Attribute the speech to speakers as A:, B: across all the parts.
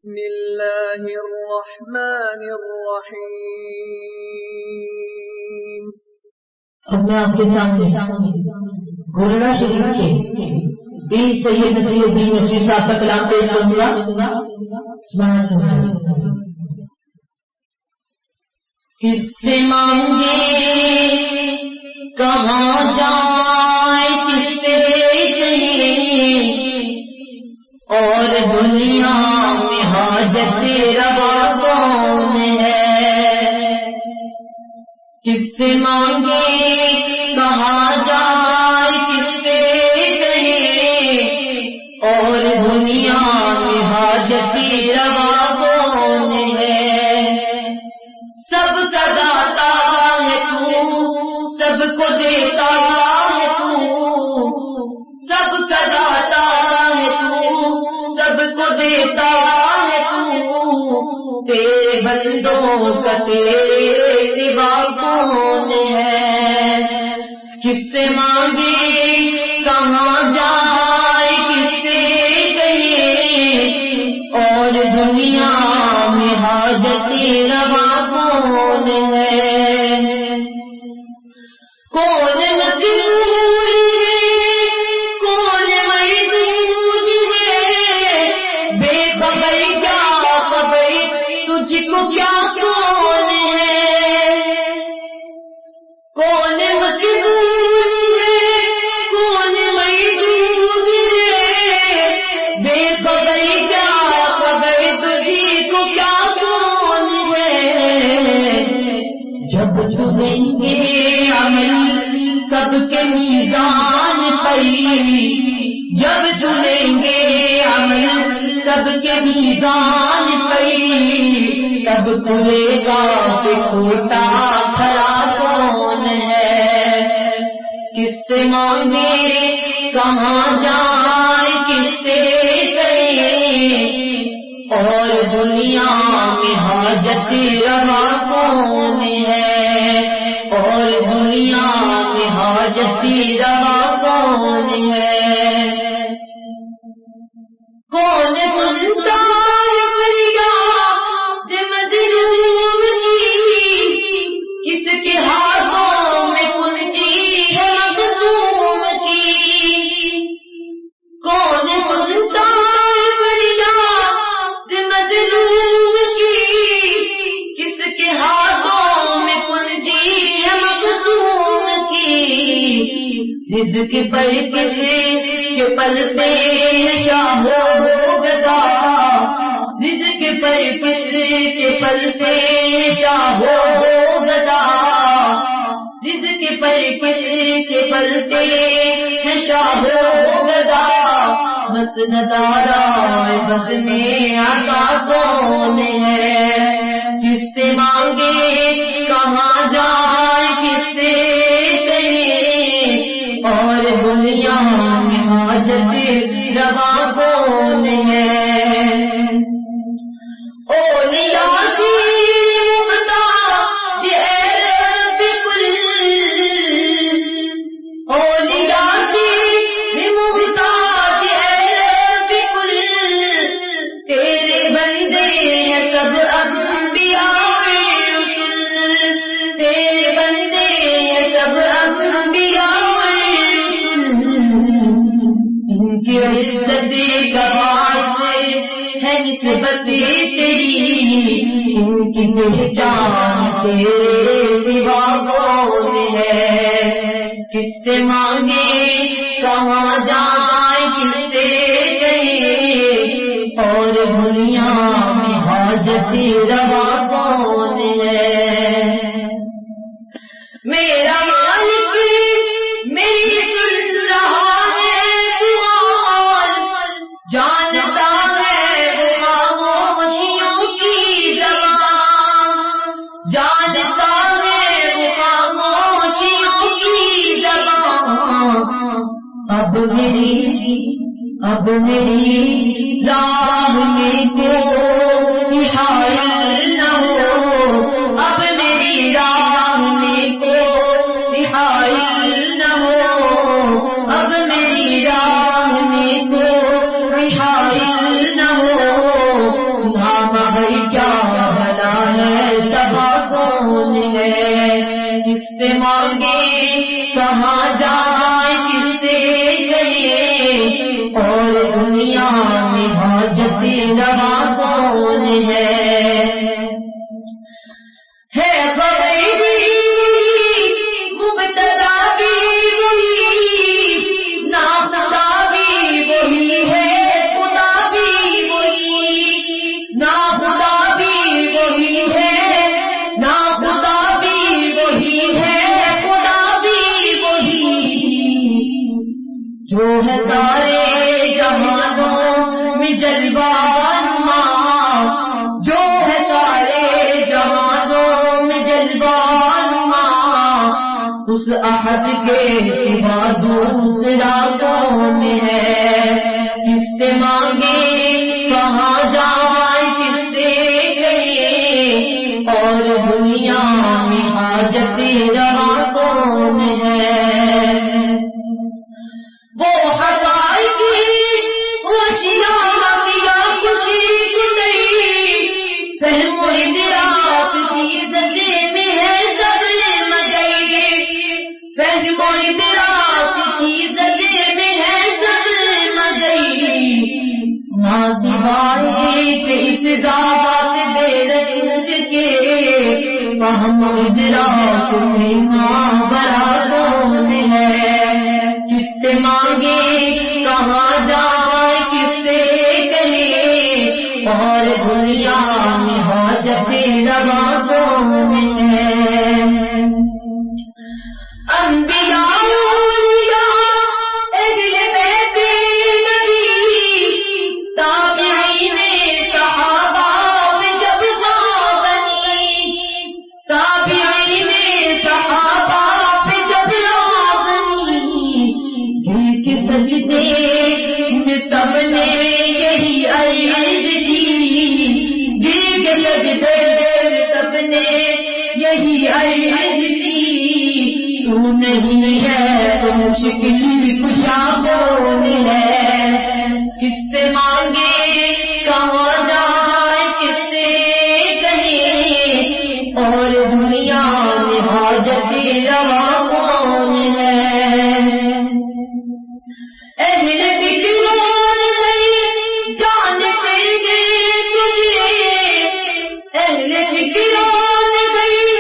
A: بسم اللہ الرحمن الرحیم۔
B: اب میں آپ کے سامنے گورڑا شریف کے پیر سید نصیر الدین نقوی صاحب کا کلام پیش کروں گا۔ کس سے مانگے کہاں جائے کس سے کہیں، اور دنیا میں حاجت روا کون ہے؟ کس سے مانگے کہاں جائے کس سے کہیں، اور دنیا میں حاجت روا کون ہے؟ سب کا داتا ہے تو، سب کو دیتا ہے تو، سب کا داتا ہے تو، سب کو دیتا ہے تو، تیرے بندوں کا تیرے سوا کون ہے؟ کس سے مانگے کہاں جائے کس سے کہیں، اور دنیا میں حاجت روا کون ہے؟ کون مجبور ہے کون محدود ہے، بے خبر کیا خبر تجھ کو کیا کون ہے؟ کون مجبور ہے کون محدود ہے، بے خبر کیا خبر تجھ کو کیا کون ہے؟ جب چنیں گے عمل سب کے میزان پر، جب چنیں گے عمل سب کے میزان پر، تب کھلے گا کہ کھوٹا کھرا کون ہے؟ کس سے مانگے کہاں جائے کس سے کہیں، اور دنیا میں حاجت روا کون ہے؟ اور دنیا میں حاجت روا کون ہے؟ کون سنتا ہے فریاد مظلوم کی، کس کے ہاتھوں میں کنجی ہے مظلوم کی؟ کون سنتا ہے فریاد مظلوم کی، کس کے ہاتھوں میں کنجی ہے مظلوم کی؟ رزق پر کس کے پلتے شاہ و گدا، رزق پر کس کے پلتے شاہ و گدا، رزق پر کس کے پلتے شاہ و گدا، بس ندارا بس میں عطا کون ہے؟ کس سے مانگے کہاں جائے کس سے کہیں، اور دنیا میں حاجت روا کون ہے؟ اولیاء کی محتاج اے رب کل، اولیاء کی محتاج اے رب کل، تیرے بندے ہیں سب انبیاء والرسل، تیرے بندے ہیں سب انبیاء ان کی عزت کا باعث ہے نسبت تیری، ان کی پہچان تیرے سوا کون ہے؟ کس سے مانگے کہاں جائے کس سے کہیں، اور دنیا میں حاجت روا کون ہے؟ میرا مالک میری سن رہا ہے سوال، جانتا ہے وہ خاموشیوں کی زبان، جانتا ہے وہ خاموشیوں کی زبان۔ اب میری راہ میں کوئی حائل نہ ہو، اب میری راہ میں کوئی حائل نہ ہو، اب میری راہ میں کوئی حائل نہ ہو، ہے، کس سے مانگے کہاں جائے، کس سے کہے، اور دنیا میں حاجت روا کون ہے؟ جو ہے سارے جہانوں میں جلوہ نما، جو ہے سارے جہانوں میں جلوہ نما، اس احد کے سوا دوسرا کون ہے؟ کس سے مانگے کہاں جائے، کس سے کہے، اور دنیا میں حاجت روا کون ہے؟ وہ حقائق کی ہوشیار کیا خوشی کو نہیں، فہم و ادراک کی زدے میں ہے سب مگئی، فہم و ادراک کی زدے میں ہے سب مگئی، ماں سوائے کہ اس ذات بے رنگ کے، فہم و ادراک سے ماں برا کون ہے؟ کس سے مانگے کہاں جائے، کس سے کہے، اور دنیا میں حاجت روا کون ہے؟ انبیاء اہل بیت نبی، تابعین صحابہ میں جب ماں بنی، تابعین صحابہ میں جب ماں بنی، دل کے سجدے میں سب نے یہی عرض کی، دل کے سجدے میں سب نے یہی عرض کی، تو نہیں ہے تو مشکل کشا کون ہے؟ کس سے مانگے کہاں جائے، کس سے کہے، اور دنیا میں حاجت روا کون ہے؟ اہل فکران نہیں جانتے گے تجھے، اہل فکران نہیں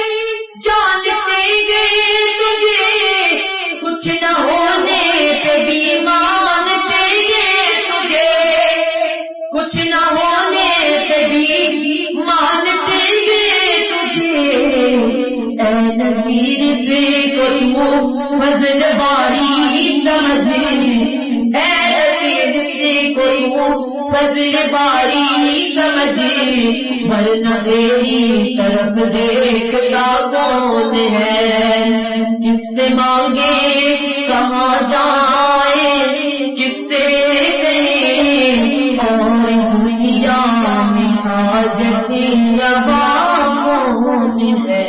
B: جانتے گے تجھے، کچھ نہ ہونے پہ بھی مانتے گے تجھے، کچھ نہ ہونے پہ بھی مانتے گے تجھے، اے نذیر سے کو تو فضل باری سمجھے، اے نذیر سے کو تو فضل باری سمجھے، ورنہ تیری طرف دیکھتا کون ہے؟ کس سے مانگے کہاں جائے، کس سے کہے، اور دنیا میں حاجت روا کون ہے؟